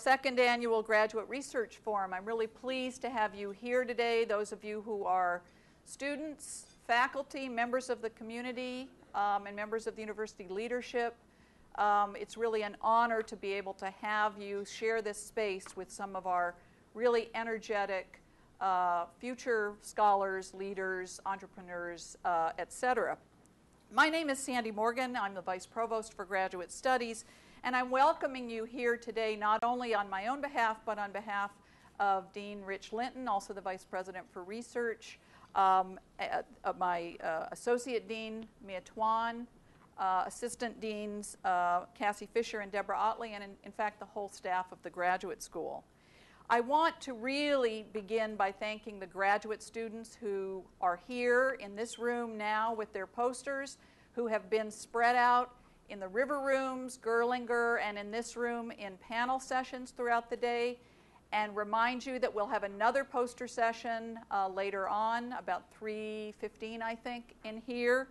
Second annual Graduate Research Forum. I'm really pleased to have you here today, those of you who are students, faculty, members of the community, and members of the university leadership. It's really an honor to be able to have you share this space with some of our really energetic future scholars, leaders, entrepreneurs, etc. My name is Sandy Morgan. I'm the Vice Provost for Graduate Studies, and I'm welcoming you here today not only on my own behalf, but on behalf of Dean Rich Linton, also the Vice President for Research, my Associate Dean, Mia Tuan, Assistant Deans, Cassie Fisher and Deborah Otley, and in fact the whole staff of the Graduate School. I want to really begin by thanking the graduate students who are here in this room now with their posters, who have been spread out in the River Rooms, Gerlinger, and in this room in panel sessions throughout the day, and remind you that we'll have another poster session later on, about 3:15, I think, in here.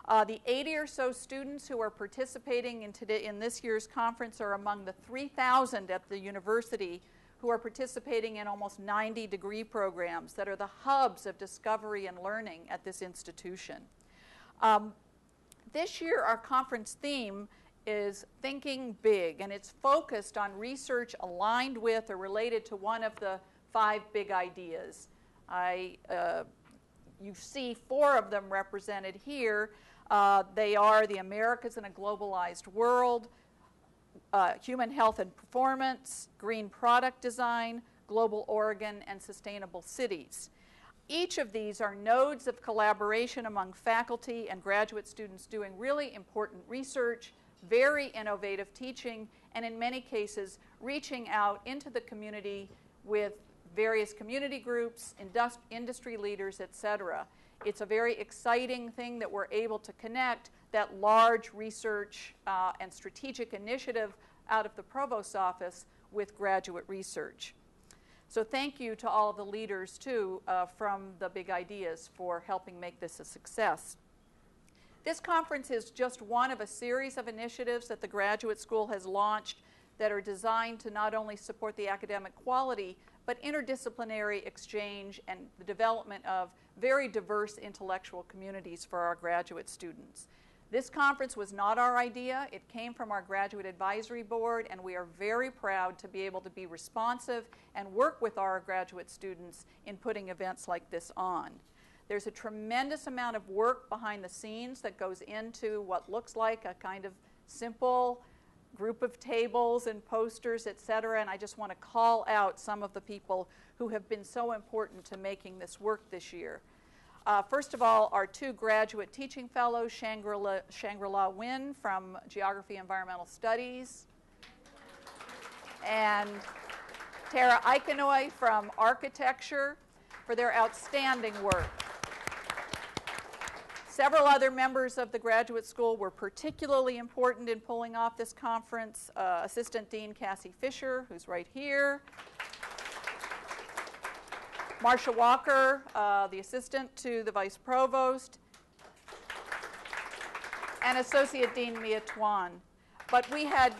The 80 or so students who are participating in this year's conference are among the 3,000 at the university who are participating in almost 90 degree programs that are the hubs of discovery and learning at this institution. This year, our conference theme is Thinking Big, and it's focused on research aligned with or related to one of the 5 big ideas. You see 4 of them represented here. They are the Americas in a Globalized World, Human Health and Performance, Green Product Design, Global Oregon, and Sustainable Cities. Each of these are nodes of collaboration among faculty and graduate students doing really important research, very innovative teaching, and in many cases reaching out into the community with various community groups, industry leaders, etc. It's a very exciting thing that we're able to connect that large research and strategic initiative out of the Provost's office with graduate research. So thank you to all of the leaders, too, from the Big Ideas for helping make this a success. This conference is just one of a series of initiatives that the Graduate School has launched that are designed to not only support the academic quality, but interdisciplinary exchange and the development of very diverse intellectual communities for our graduate students. This conference was not our idea. It came from our Graduate Advisory Board, and we are very proud to be able to be responsive and work with our graduate students in putting events like this on. There's a tremendous amount of work behind the scenes that goes into what looks like a kind of simple group of tables and posters, etc., and I just want to call out some of the people who have been so important to making this work this year. First of all, our 2 graduate teaching fellows, Shangri-La Wynn from Geography and Environmental Studies, and Tara Aikenoy from Architecture, for their outstanding work. Several other members of the graduate school were particularly important in pulling off this conference. Assistant Dean Cassie Fisher, who's right here. Marsha Walker, the assistant to the Vice Provost. And Associate Dean Mia Tuan. But we had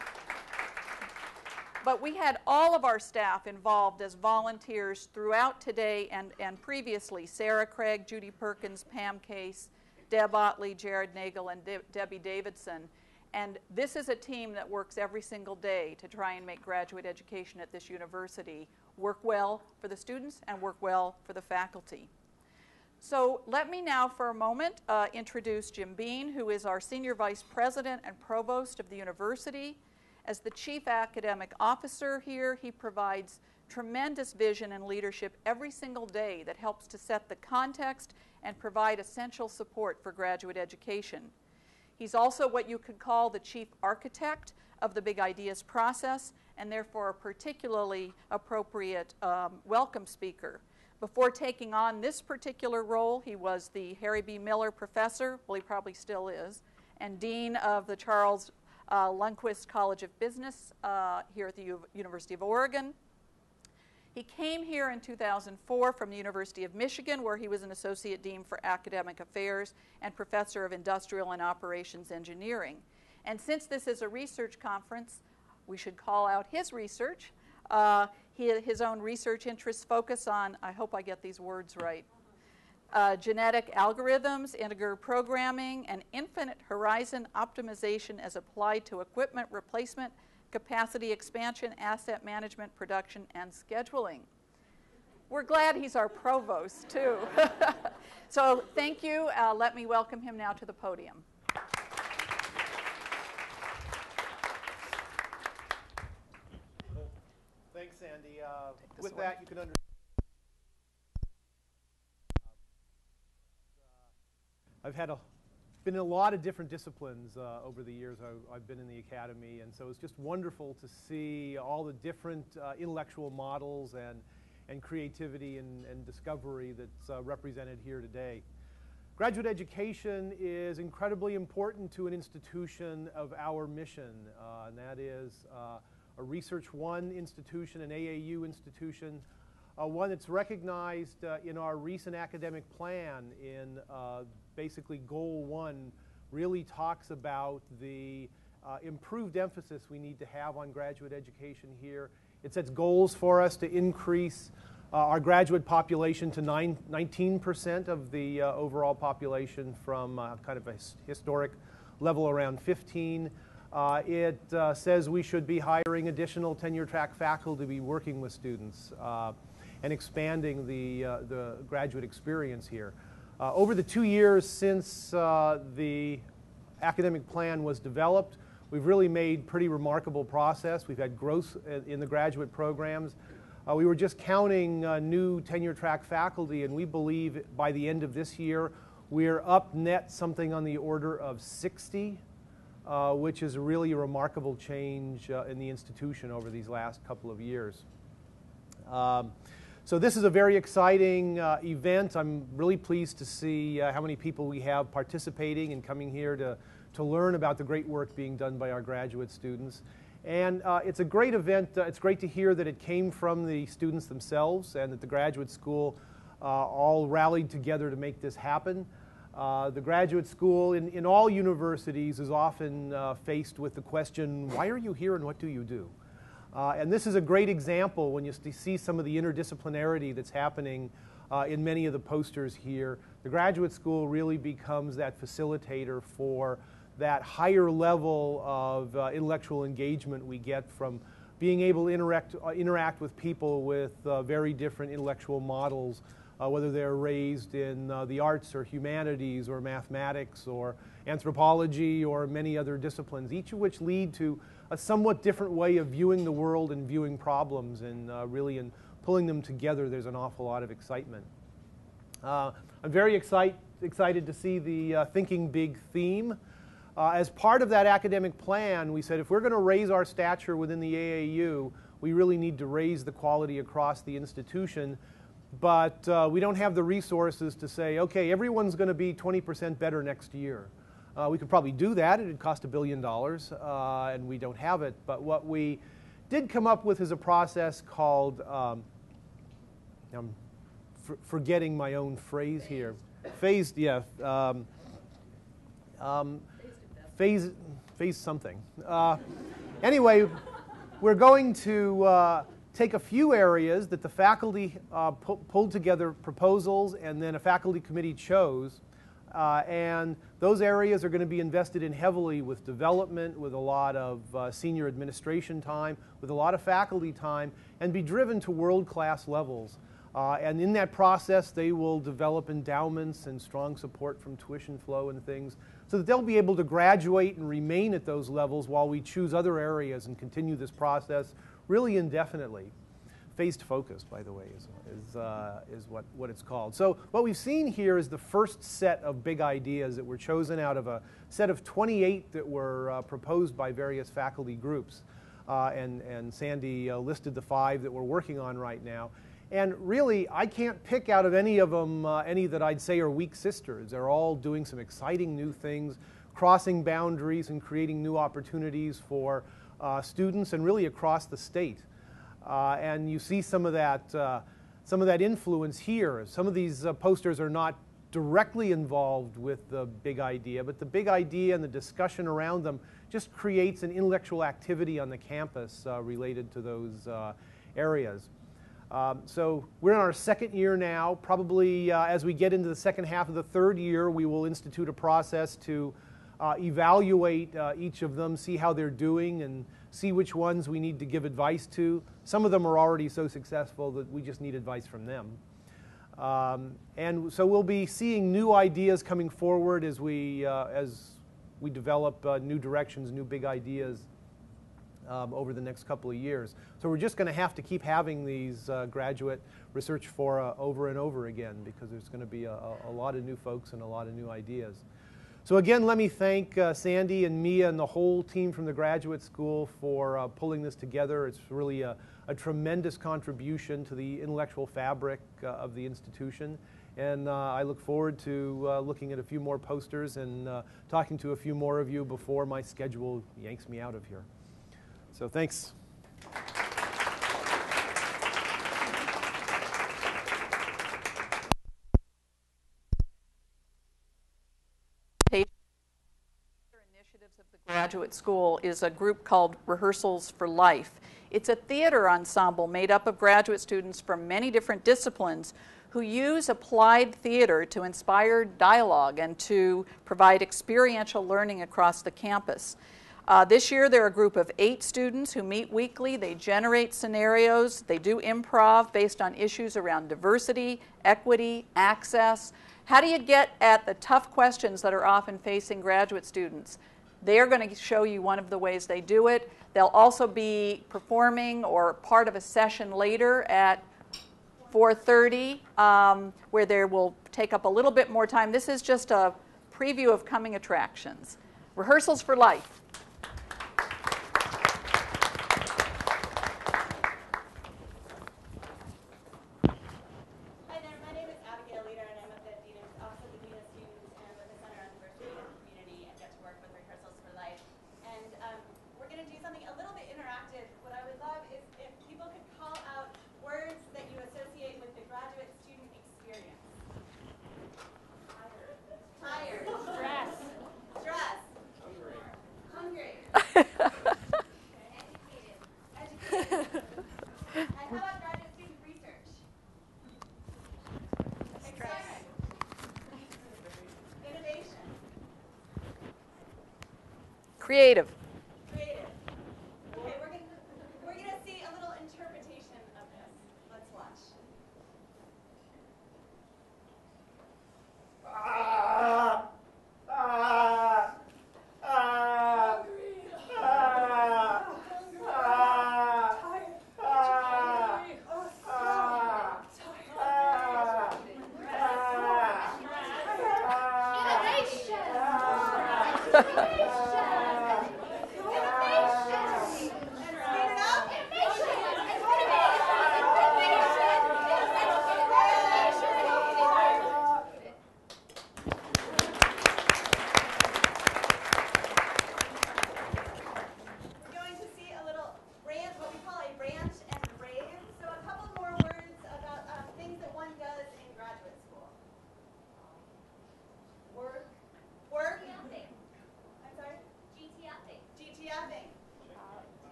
all of our staff involved as volunteers throughout today and previously. Sarah Craig, Judy Perkins, Pam Case, Deb Otley, Jared Nagel, and Debbie Davidson. And this is a team that works every single day to try and make graduate education at this university work well for the students and work well for the faculty. So let me now for a moment introduce Jim Bean, who is our Senior Vice President and Provost of the university. As the Chief Academic Officer here, he provides tremendous vision and leadership every single day that helps to set the context and provide essential support for graduate education. He's also what you could call the chief architect of the Big Ideas process, and therefore a particularly appropriate welcome speaker. Before taking on this particular role, he was the Harry B. Miller Professor, well, he probably still is, and Dean of the Charles Lundquist College of Business here at the University of Oregon. He came here in 2004 from the University of Michigan, where he was an Associate Dean for Academic Affairs and Professor of Industrial and Operations Engineering. And since this is a research conference, we should call out his research. His own research interests focus on, I hope I get these words right, genetic algorithms, integer programming, and infinite horizon optimization as applied to equipment replacement, capacity expansion, asset management, production, and scheduling. We're glad he's our provost, too. So thank you. Let me welcome him now to the podium. Thanks, Sandy. With that, you can understand. I've been in a lot of different disciplines over the years I've been in the academy, and so it's just wonderful to see all the different intellectual models and creativity and discovery that's represented here today. Graduate education is incredibly important to an institution of our mission, and that is a Research One institution, an AAU institution, one that's recognized in our recent academic plan in basically Goal 1 really talks about the improved emphasis we need to have on graduate education here. It sets goals for us to increase our graduate population to 19% of the overall population from kind of a historic level around 15. It says we should be hiring additional tenure track faculty to be working with students and expanding the graduate experience here. Over the 2 years since the academic plan was developed, we've really made pretty remarkable progress. We've had growth in the graduate programs. We were just counting new tenure track faculty, and we believe by the end of this year we're up net something on the order of 60. Which is really a remarkable change in the institution over these last couple of years. So this is a very exciting event. I'm really pleased to see how many people we have participating and coming here to learn about the great work being done by our graduate students. And it's a great event. It's great to hear that it came from the students themselves and that the graduate school all rallied together to make this happen. The graduate school in all universities is often faced with the question, why are you here and what do you do? And this is a great example when you see some of the interdisciplinarity that's happening in many of the posters here. The graduate school really becomes that facilitator for that higher level of intellectual engagement we get from being able to interact with people with very different intellectual models, whether they're raised in the arts or humanities or mathematics or anthropology or many other disciplines, each of which lead to a somewhat different way of viewing the world and viewing problems, and really in pulling them together there's an awful lot of excitement. I'm very excited to see the Thinking Big theme. As part of that academic plan, we said if we're going to raise our stature within the AAU, we really need to raise the quality across the institution. But we don't have the resources to say, okay, everyone's going to be 20% better next year. We could probably do that. It'd cost $1 billion, and we don't have it. But what we did come up with is a process called, I'm forgetting my own phrase here. Phased, yeah. Phase something. Anyway, we're going to take a few areas that the faculty pulled together proposals and then a faculty committee chose, and those areas are going to be invested in heavily with development, with a lot of senior administration time, with a lot of faculty time, and be driven to world-class levels. And in that process, they will develop endowments and strong support from tuition flow and things, so that they'll be able to graduate and remain at those levels while we choose other areas and continue this process really indefinitely. Phased focus, by the way, is what it's called. So what we've seen here is the first set of big ideas that were chosen out of a set of 28 that were proposed by various faculty groups. And Sandy listed the 5 that we're working on right now. And really, I can't pick out of any of them any that I'd say are weak sisters. They're all doing some exciting new things, crossing boundaries and creating new opportunities for students and really across the state. And you see some of that influence here. Some of these posters are not directly involved with the big idea, but the big idea and the discussion around them just creates an intellectual activity on the campus related to those areas. So we're in our second year now. Probably as we get into the second half of the third year, we will institute a process to evaluate each of them, see how they're doing, and see which ones we need to give advice to. Some of them are already so successful that we just need advice from them. And so we'll be seeing new ideas coming forward as we develop new directions, new big ideas over the next couple of years. So we're just going to have to keep having these graduate research fora over and over again, because there's going to be a lot of new folks and a lot of new ideas. So again, let me thank Sandy and Mia and the whole team from the graduate school for pulling this together. It's really a tremendous contribution to the intellectual fabric of the institution. And I look forward to looking at a few more posters and talking to a few more of you before my schedule yanks me out of here. So thanks. Initiatives of the graduate school is a group called Rehearsals for Life. It's a theater ensemble made up of graduate students from many different disciplines who use applied theater to inspire dialogue and to provide experiential learning across the campus. This year there are a group of 8 students who meet weekly. They generate scenarios. They do improv based on issues around diversity, equity, access. How do you get at the tough questions that are often facing graduate students? They're going to show you one of the ways they do it. They'll also be performing or part of a session later at 4:30 where they will take up a little bit more time. This is just a preview of coming attractions. Rehearsals for Life. Creative. Creative. Okay, we're gonna see a little interpretation of this. Let's watch.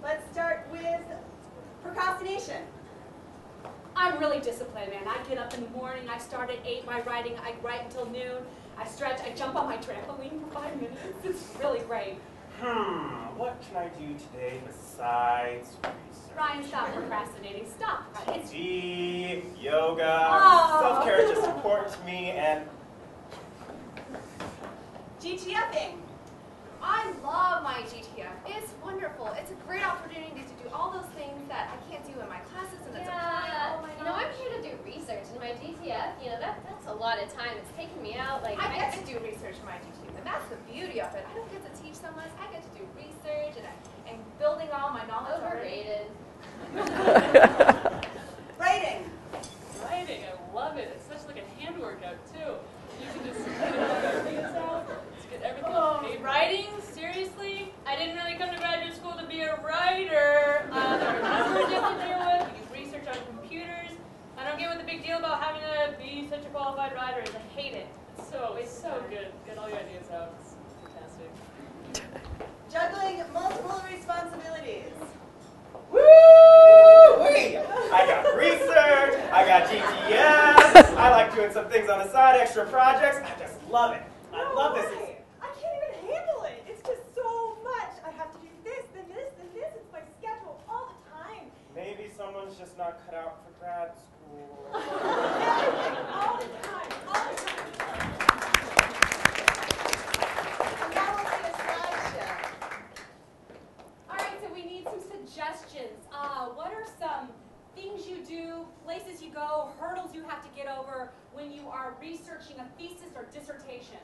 Let's start with procrastination. I'm really disciplined, man. I get up in the morning, I start at 8 my writing, I write until noon, I stretch, I jump on my trampoline for 5 minutes. It's really great. What can I do today besides research? Ryan, stop procrastinating. Stop. It's Tea, yoga, Oh. self-care is just important to me, and GTFing. I love my GTF. It's wonderful. It's a great opportunity to do all those things that I can't do in my classes, and it's Yeah, oh my you know, I'm gosh. here to do research in my GTF. You know, that's a lot of time. It's taking me out. Like, I get to do research in my GTF, and that's the beauty of it. I don't get to teach so much. I get to do research and building all my knowledge already. overrated. Writing. Writing, I love it. It's such like a hand workout too. You can just get all your ideas out, just get everything on paper. Writing? Seriously? I didn't really come to graduate school to be a writer. There are numbers you have to deal with. You do research on computers. I don't get what the big deal about having to be such a qualified writer is. I hate it. It's so good. Get all your ideas out. It's fantastic. Juggling multiple responsibilities. Woo-wee! I got research, I got GTS, I like doing some things on the side, extra projects. I just love it. I love this. Why? I can't even handle it. It's just so much. I have to do this, then this, then this. It's my schedule all the time. Maybe someone's just not cut out for grad school. All the time. All the time. And now we'll see a slideshow. All right, so we need some suggestions. What are some things you do, places you go, hurdles you have to get over when you are researching a thesis or dissertation?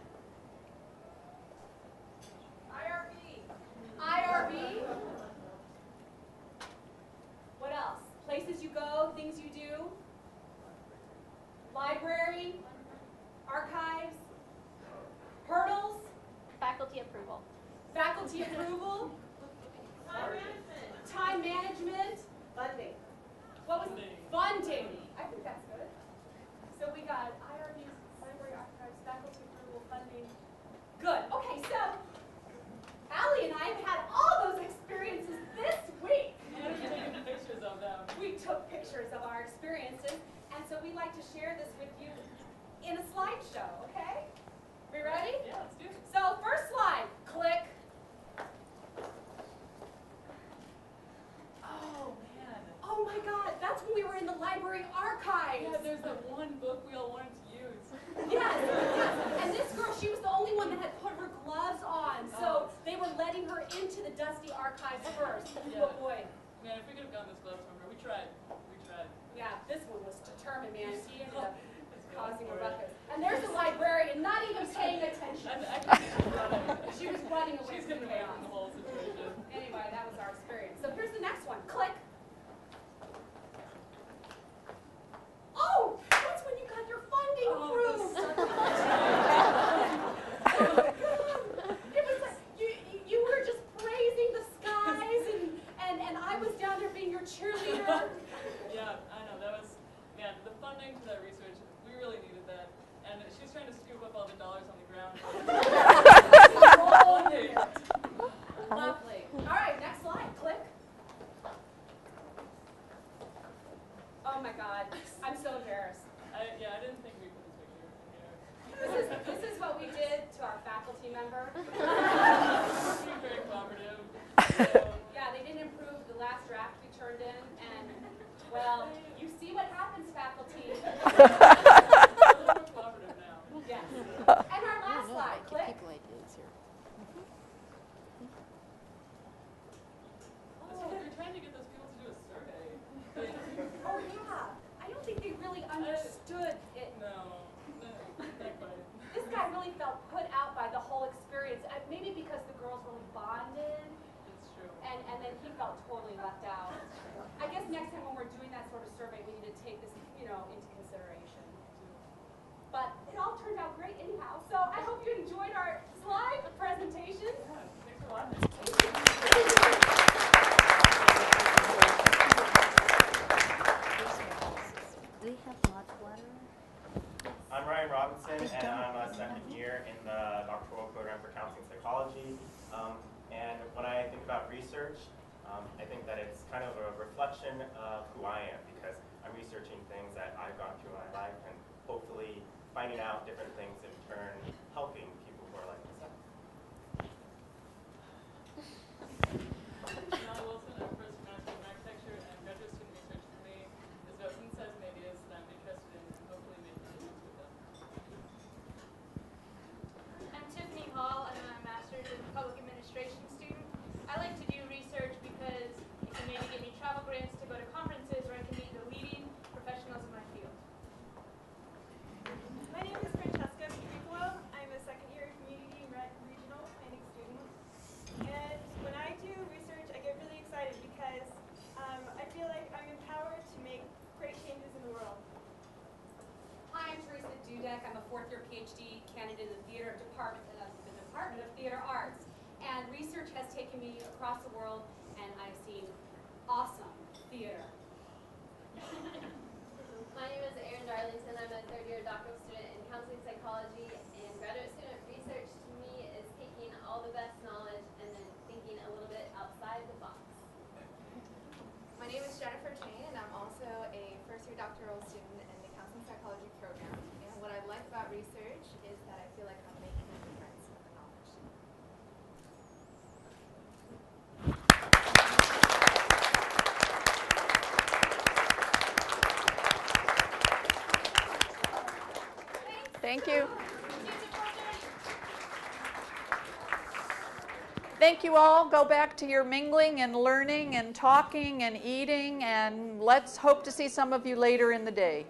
IRB. IRB? What else? Places you go, things you do? Library? Archives? Hurdles? Faculty approval. Faculty approval? Time management. Time management? Funding. What was funding? I think that's good. So we got IRBs, library archives, faculty approval, funding. Good. Okay, so Allie and I have had all those experiences this week. And you're taking pictures of them. We took pictures of our experiences, and so we'd like to share this with you in a slideshow, okay? We ready? Yeah, let's do it. So first slide, click. Oh, man. Oh my God, that's when we were in the library archives. Yeah, there's that one book we all wanted to use. Yes, yes. And this girl, she was the only one that had put her gloves on, so they were letting her into the dusty archives first. Yeah. Oh boy. Man, if we could have gotten this gloves from her, we tried. We tried. Yeah, this one was determined, man. She ended up Let's go causing a for it. ruckus. And there's the librarian, not even paying attention. I think she's running. She was running away She's from getting away chaos. from the whole situation. Anyway, that was our experience. So here's the next one. Click. Oh, that's when you got your funding approved. It was like you were just praising the skies, and I was down there being your cheerleader. Yeah, I know. That was, man, the funding for that research, we really needed that. And she was trying to scoop up all the dollars on the ground. Funding. Lovely. All right, next slide. Click. Oh my God, I'm so embarrassed. Yeah, I didn't think we put this picture in here. This is what we did to our faculty member. Being very cooperative. So, Yeah, they didn't improve the last draft we turned in, and well, you see what happens, faculty. a little more cooperative now. Yes. And our last slide. Click. We're trying to get those people to do a survey. Oh yeah. I don't think they really understood it. No, not quite. This guy really felt put out by the whole experience. Maybe because the girls really bonded, It's true. and then he felt totally left out. I guess next time when we're doing that sort of survey, we need to take this, into consideration. But it all turned out great anyhow. So I hope you enjoyed our slide presentation. Yeah, thanks a lot. Do we have mod flutter? I'm Ryan Robinson, and I'm a second year in the doctoral program for counseling psychology. And when I think about research, I think that it's kind of a reflection of who I am, because I'm researching things that I've gone through in my life and hopefully finding out different things in turn helping people who are like myself. John Wilson, I'm a first master in architecture, and graduate student research for me is about insights and ideas that I'm interested in and hopefully making a difference with them. I'm Tiffany Hall, and I'm a master's in public administration student. I like to do research because it can maybe give me travel grants to go to conferences where I can meet the leading professionals in my field. My name is Francesca Pitriculo. I'm a second year fourth-year PhD candidate in the Department of Theater Arts. And research has taken me across the world, and I've seen awesome theater. My name is Erin Darlington. I'm a third-year doctoral student in counseling psychology, and graduate student research to me is taking all the best knowledge and then thinking a little bit outside the box. My name is Jennifer Chain, and I'm also a first-year doctoral student in the counseling psychology program. And what I like about research is that I feel like I'm making a difference with the knowledge. Thank you. Thank you all. Go back to your mingling and learning and talking and eating, and let's hope to see some of you later in the day.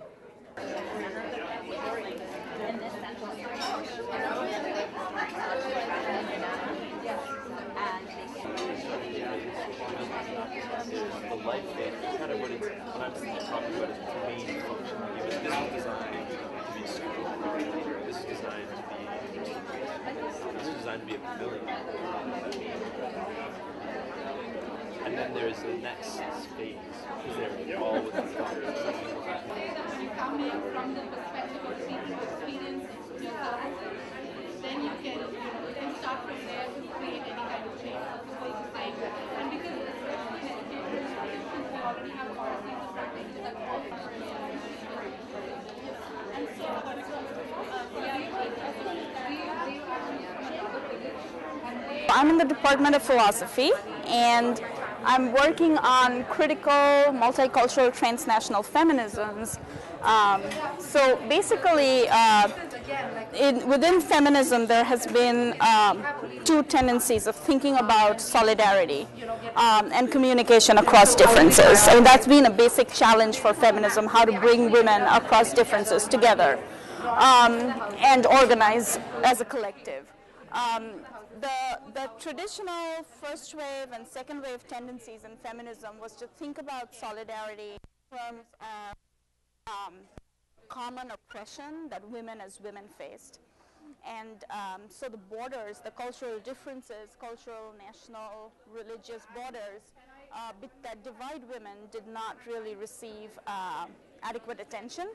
The life phase is kind of what it's, when I'm talking about its main function. This is designed to be super. This is designed to be a pavilion. And then there's the next phase, because they're all with the thoughts. Coming from the perspective of people's experience yourself, then you can start from there to create any kind of change. That's what I'm saying. And because in education institutions, we already have policies and practices that call for and so I'm in the Department of Philosophy, and I'm working on critical multicultural transnational feminisms. So basically, within feminism, there has been two tendencies of thinking about solidarity and communication across differences. I mean, that's been a basic challenge for feminism, how to bring women across differences together and organize as a collective. The traditional first wave and second wave tendencies in feminism was to think about solidarity in terms of common oppression that women as women faced. And so the borders, the cultural differences, cultural, national, religious borders that divide women did not really receive adequate attention.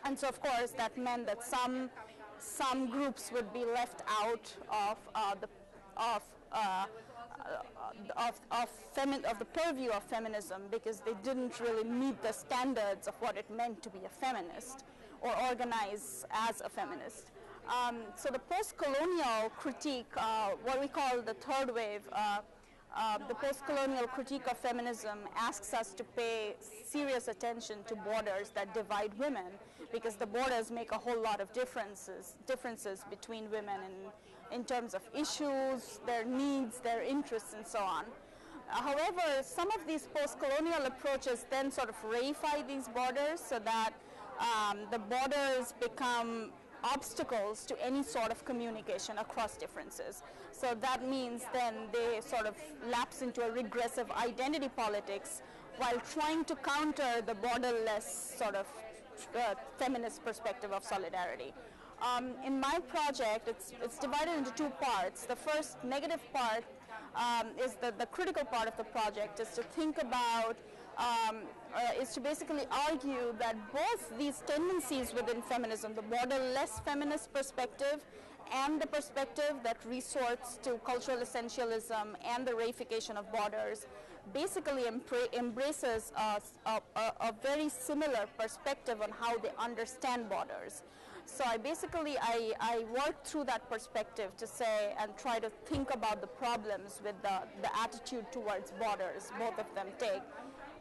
And so of course that meant that some groups would be left out of the purview of feminism because they didn't really meet the standards of what it meant to be a feminist or organize as a feminist. So the post-colonial critique, what we call the third wave, the post-colonial critique of feminism asks us to pay serious attention to borders that divide women, because the borders make a whole lot of differences between women in terms of issues, their needs, their interests, and so on. However, some of these post-colonial approaches then sort of reify these borders so that the borders become obstacles to any sort of communication across differences. So that means then they sort of lapse into a regressive identity politics while trying to counter the borderless sort of feminist perspective of solidarity. In my project, it's divided into two parts. The first negative part is the critical part of the project is to think about, is to basically argue that both these tendencies within feminism, the borderless feminist perspective and the perspective that resorts to cultural essentialism and the reification of borders, basically embraces a very similar perspective on how they understand borders. So I worked through that perspective to say and try to think about the problems with the attitude towards borders both of them take.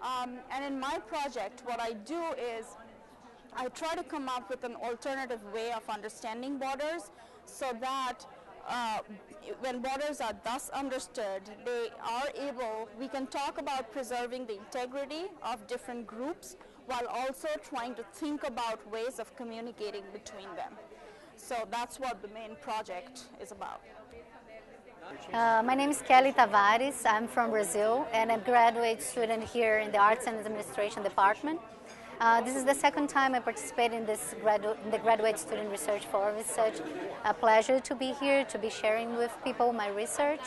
And in my project, what I do is I try to come up with an alternative way of understanding borders so that when borders are thus understood, we can talk about preserving the integrity of different groups while also trying to think about ways of communicating between them. So that's what the main project is about. My name is Kelly Tavaris. I'm from Brazil and I'm a graduate student here in the Arts and Administration Department. This is the second time I participate in this the Graduate Student Research Forum. It's such a pleasure to be here, to be sharing with people my research.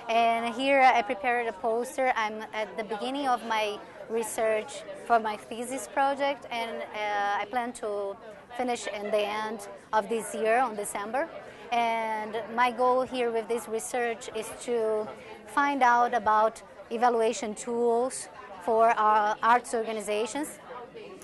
And here I prepared a poster. I'm at the beginning of my research for my thesis project, and I plan to finish in the end of this year on December. And my goal here with this research is to find out about evaluation tools for our arts organizations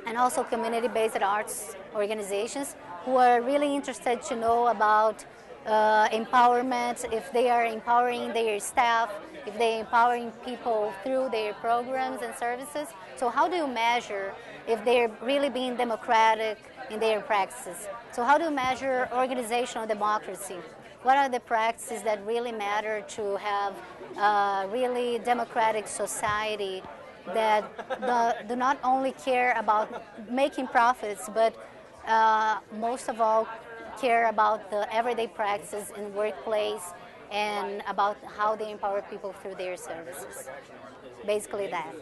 and also community-based arts organizations who are really interested to know about empowerment, if they are empowering their staff, if they're empowering people through their programs and services. So how do you measure if they're really being democratic in their practices? So how do you measure organizational democracy? What are the practices that really matter to have a really democratic society that do not only care about making profits, but most of all care about the everyday practices in workplace and about how they empower people through their services. Basically that.